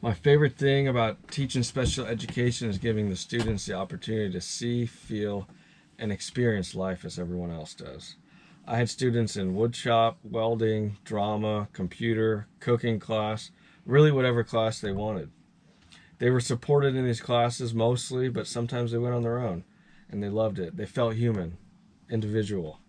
My favorite thing about teaching special education is giving the students the opportunity to see, feel, and experience life as everyone else does. I had students in woodshop, welding, drama, computer, cooking class, really whatever class they wanted. They were supported in these classes mostly, but sometimes they went on their own, and they loved it. They felt human, individual.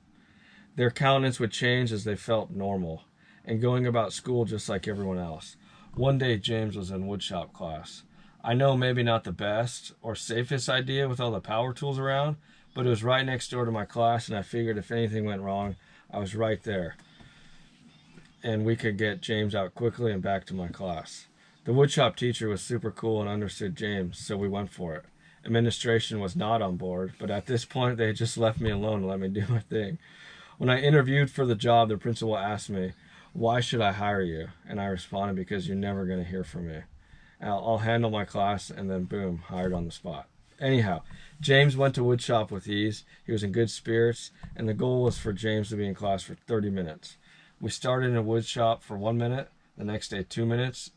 Their countenance would change as they felt normal and going about school just like everyone else. One day, James was in woodshop class. I know maybe not the best or safest idea with all the power tools around, but it was right next door to my class, and I figured if anything went wrong, I was right there, and we could get James out quickly and back to my class. The woodshop teacher was super cool and understood James, so we went for it. Administration was not on board, but at this point, they had just left me alone and let me do my thing. When I interviewed for the job, the principal asked me, "Why should I hire you?" And I responded, "Because you're never going to hear from me. I'll handle my class," and then boom, hired on the spot. Anyhow, James went to woodshop with ease. He was in good spirits, and the goal was for James to be in class for 30 minutes. We started in a woodshop for 1 minute, the next day 2 minutes,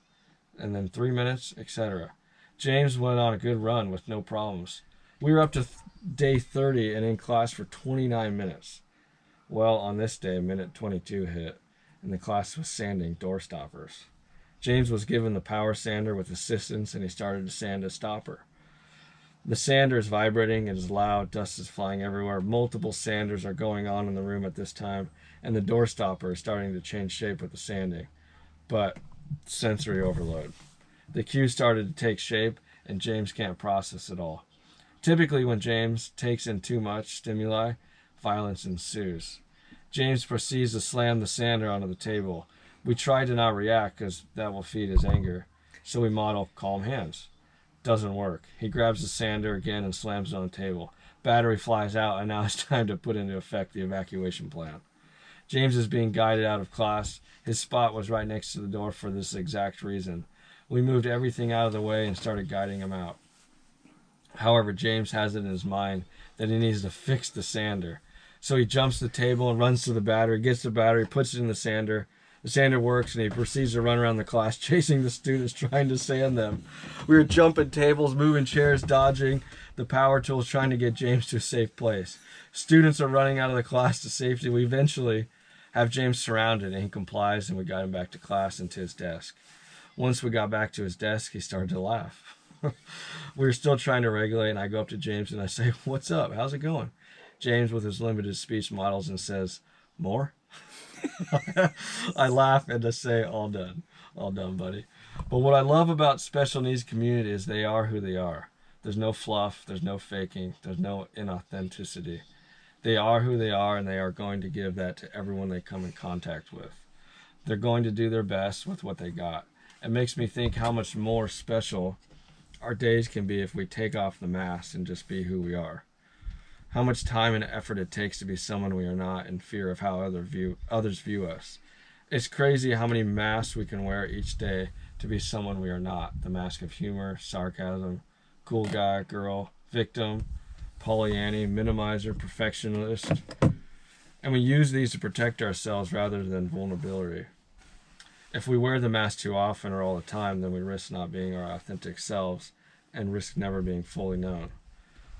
and then 3 minutes, etc. James went on a good run with no problems. We were up to day 30 and in class for 29 minutes. Well, on this day, minute 22 hit, and the class was sanding door stoppers. James was given the power sander with assistance, and he started to sand a stopper. The sander is vibrating, it is loud, dust is flying everywhere. Multiple sanders are going on in the room at this time, and the door stopper is starting to change shape with the sanding. But sensory overload. The cue started to take shape, and James can't process it all. Typically, when James takes in too much stimuli, violence ensues. James proceeds to slam the sander onto the table. We try to not react because that will feed his anger, so we model calm hands. Doesn't work. He grabs the sander again and slams it on the table. Battery flies out, and now it's time to put into effect the evacuation plan. James is being guided out of class. His spot was right next to the door for this exact reason. We moved everything out of the way and started guiding him out. However, James has it in his mind that he needs to fix the sander. So he jumps the table and runs to the battery, gets the battery, puts it in the sander. The sander works, and he proceeds to run around the class, chasing the students, trying to sand them. We were jumping tables, moving chairs, dodging the power tools, trying to get James to a safe place. Students are running out of the class to safety. We eventually have James surrounded, and he complies, and we got him back to class and to his desk. Once we got back to his desk, he started to laugh. We were still trying to regulate, and I go up to James and I say, "What's up? How's it going?" James, with his limited speech, models and says, "More?" I laugh and I say, all done, buddy. But what I love about special needs community is they are who they are. There's no fluff, there's no faking, there's no inauthenticity. They are who they are, and they are going to give that to everyone they come in contact with. They're going to do their best with what they got. It makes me think how much more special our days can be if we take off the mask and just be who we are. How much time and effort it takes to be someone we are not in fear of how others view us. It's crazy how many masks we can wear each day to be someone we are not. The mask of humor, sarcasm, cool guy, girl, victim, Pollyanny, minimizer, perfectionist. And we use these to protect ourselves rather than vulnerability. If we wear the mask too often or all the time, then we risk not being our authentic selves and risk never being fully known.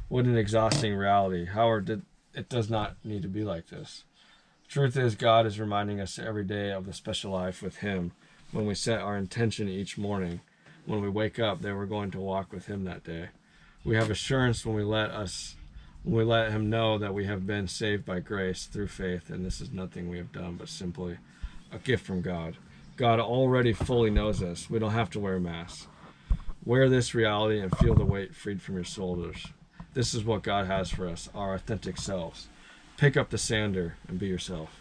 What an exhausting reality. However, it does not need to be like this. Truth is, God is reminding us every day of the special life with Him when we set our intention each morning. When we wake up, that we're going to walk with Him that day. We have assurance when we let Him know that we have been saved by grace through faith, and this is nothing we have done, but simply a gift from God. God already fully knows us. We don't have to wear masks. Wear this reality and feel the weight freed from your shoulders. This is what God has for us, our authentic selves. Pick up the sander and be yourself.